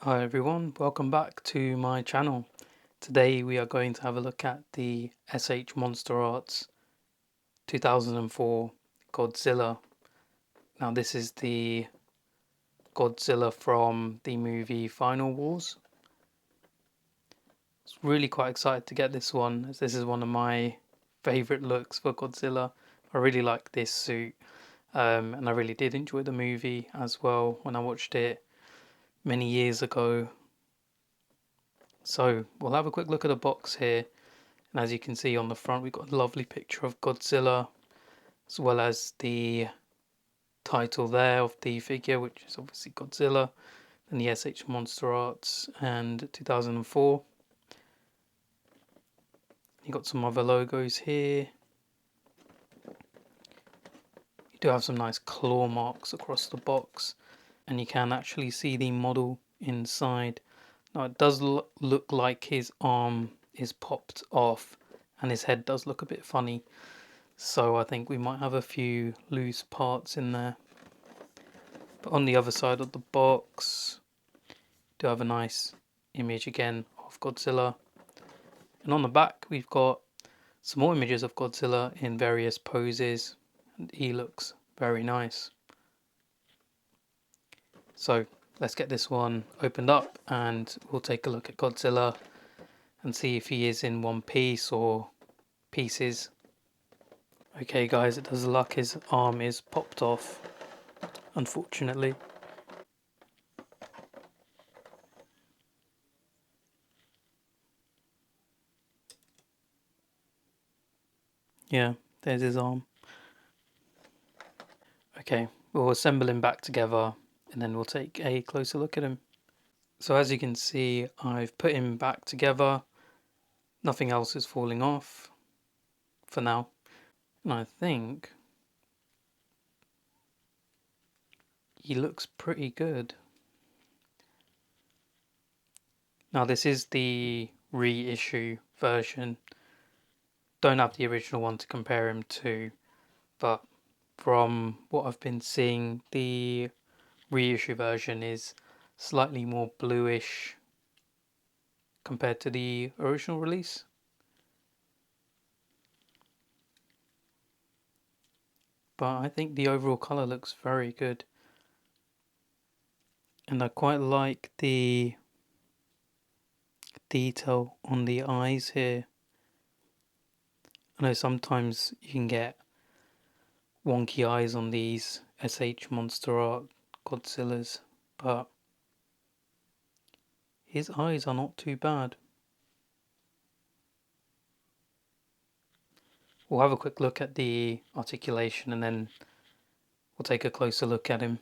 Hi everyone, welcome back to my channel. Today we are going to have a look at the MonsterArts 2004 Godzilla. Now this is the Godzilla from the movie Final Wars. I was really quite excited to get this one, as this is one of my favourite looks for Godzilla. I really like this suit, and I really did enjoy the movie as well when I watched it many years ago. So we'll have a quick look at the box here. And as you can see on the front, we've got a lovely picture of Godzilla, as well as the title there of the figure, which is obviously Godzilla, and the MonsterArts and 2004. You've got some other logos here. You do have some nice claw marks across the box, and you can actually see the model inside. Now it does look like his arm is popped off, and his head does look a bit funny. So I think we might have a few loose parts in there. But on the other side of the box, do have a nice image again of Godzilla. And on the back, we've got some more images of Godzilla in various poses. And he looks very nice. So let's get this one opened up and we'll take a look at Godzilla and see if he is in one piece or pieces. Okay guys, it does look like his arm is popped off, unfortunately. Yeah, there's his arm. Okay, we'll assemble him back together and then we'll take a closer look at him. So as you can see, I've put him back together. Nothing else is falling off for now. And I think he looks pretty good. Now this is the reissue version. Don't have the original one to compare him to, but from what I've been seeing, the reissue version is slightly more bluish compared to the original release. But I think the overall colour looks very good. And I quite like the detail on the eyes here. I know sometimes you can get wonky eyes on these MonsterArt Godzillas, but his eyes are not too bad. We'll have a quick look at the articulation and then we'll take a closer look at him.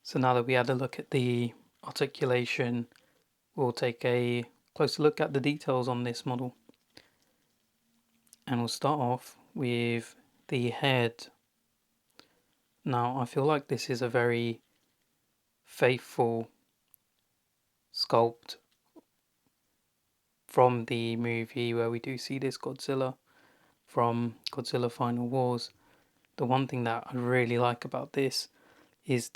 So now that we had a look at the articulation, we'll take a closer look at the details on this model. And we'll start off with the head. Now I feel like this is a very faithful sculpt from the movie where we do see this Godzilla from Godzilla Final Wars. The one thing that I really like about this is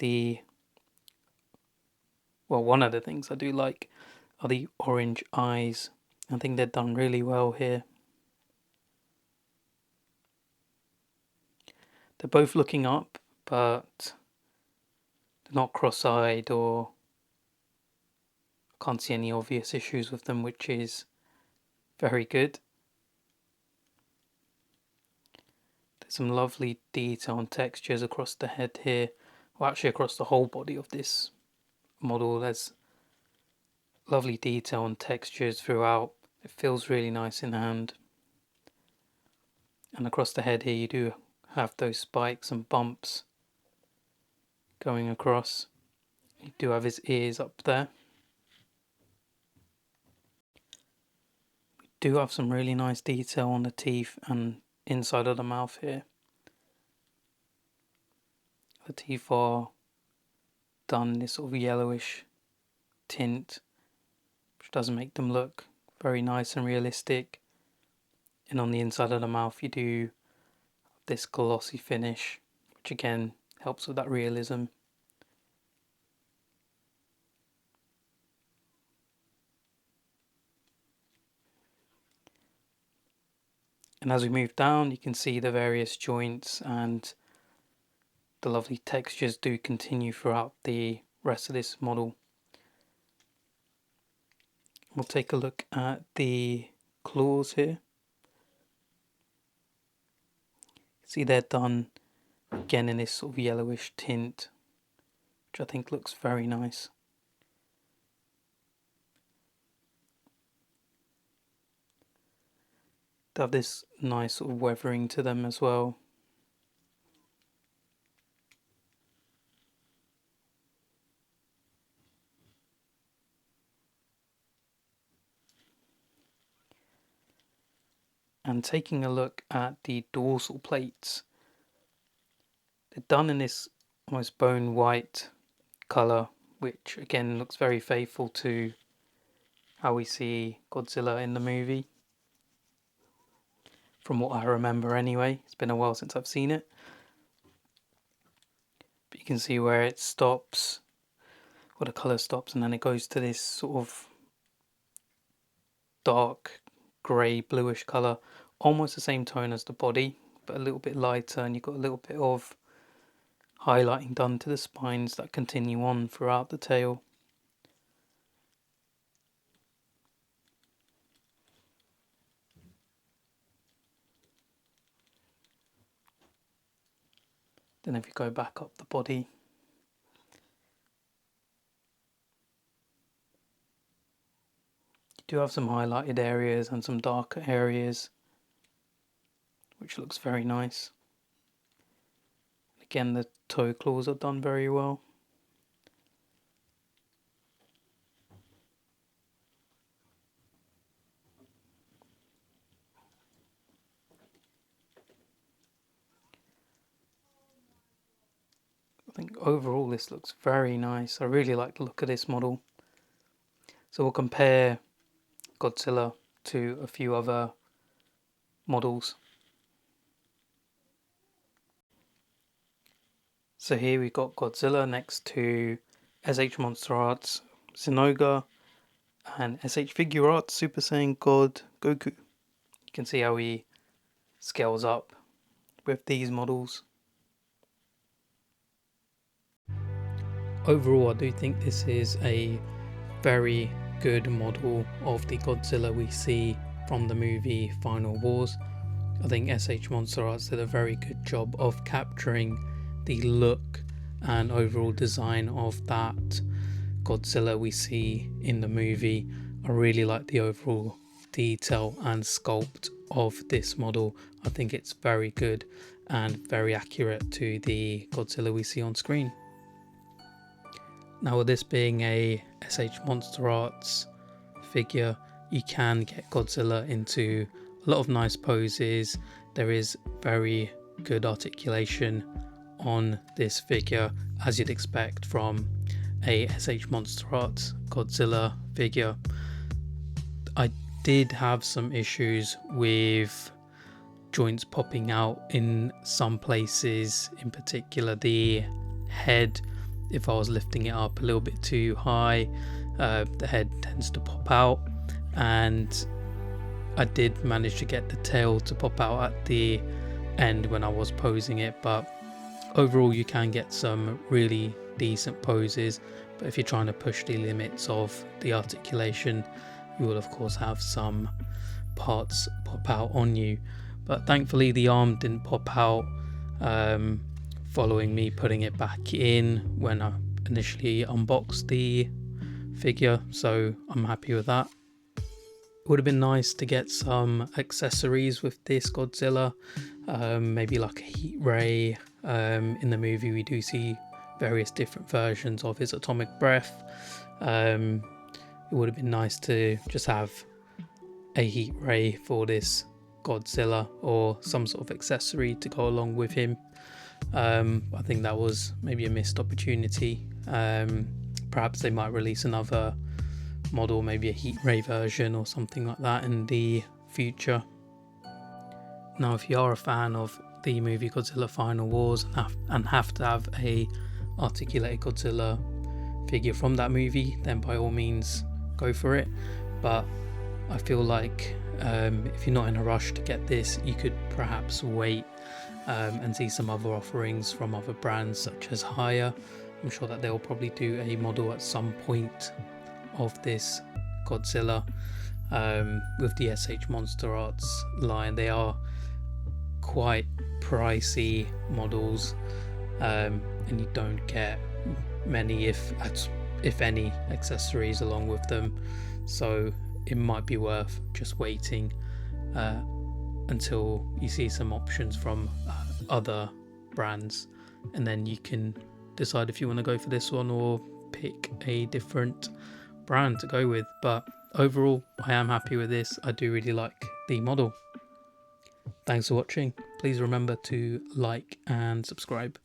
one of the things I do like are the orange eyes. I think they're done really well here. They're both looking up, but they're not cross-eyed, or I can't see any obvious issues with them, which is very good. There's some lovely detail and textures across the head here, well actually across the whole body of this model. There's lovely detail and textures throughout. It feels really nice in hand. And across the head here you do have those spikes and bumps going across. You do have his ears up there. We do have some really nice detail on the teeth and inside of the mouth here. The teeth are done in this sort of yellowish tint, which does make them look very nice and realistic. And on the inside of the mouth you do this glossy finish, which again helps with that realism. And as we move down you can see the various joints, and the lovely textures do continue throughout the rest of this model. We'll take a look at the claws here. See, they're done again in this sort of yellowish tint, which I think looks very nice. They have this nice sort of weathering to them as well. And taking a look at the dorsal plates, they're done in this almost bone white colour, which again looks very faithful to how we see Godzilla in the movie, from what I remember anyway. It's been a while since I've seen it, but you can see where it stops, where the colour stops, and then it goes to this sort of dark grey bluish colour, almost the same tone as the body but a little bit lighter, and you've got a little bit of highlighting done to the spines that continue on throughout the tail. Then if you go back up the body, you do have some highlighted areas and some darker areas, which looks very nice. Again, the toe claws are done very well. I think overall this looks very nice. I really like the look of this model. So we'll compare Godzilla to a few other models. So here we've got Godzilla next to SH MonsterArts Zynoga and SH Figuarts Super Saiyan God Goku. You can see how he scales up with these models. Overall, I do think this is a very good model of the Godzilla we see from the movie Final Wars. I think SH MonsterArts did a very good job of capturing the look and overall design of that Godzilla we see in the movie. I really like the overall detail and sculpt of this model. I think it's very good and very accurate to the Godzilla we see on screen. Now, with this being a SH MonsterArts figure, you can get Godzilla into a lot of nice poses. There is very good articulation on this figure, as you'd expect from a SH MonsterArts Godzilla figure. I did have some issues with joints popping out in some places, in particular the head. If I was lifting it up a little bit too high, the head tends to pop out, and I did manage to get the tail to pop out at the end when I was posing it, but overall you can get some really decent poses. But if you're trying to push the limits of the articulation, you will of course have some parts pop out on you. But thankfully the arm didn't pop out following me putting it back in when I initially unboxed the figure, so I'm happy with that. It would have been nice to get some accessories with this Godzilla, maybe like a heat ray. In the movie we do see various different versions of his atomic breath. It would have been nice to just have a heat ray for this Godzilla or some sort of accessory to go along with him. I think that was maybe a missed opportunity. Perhaps they might release another model, maybe a heat ray version or something like that in the future. Now, if you are a fan of the movie Godzilla Final Wars and have to have a articulated Godzilla figure from that movie, then by all means go for it. But I feel like if you're not in a rush to get this, you could perhaps wait and see some other offerings from other brands such as Haya. I'm sure that they'll probably do a model at some point of this Godzilla with the SH MonsterArts line. They are quite pricey models, and you don't get many, if any, accessories along with them, so it might be worth just waiting until you see some options from other brands, and then you can decide if you want to go for this one or pick a different brand to go with. But overall, I am happy with this. I do really like the model. Thanks for watching. Please remember to like and subscribe.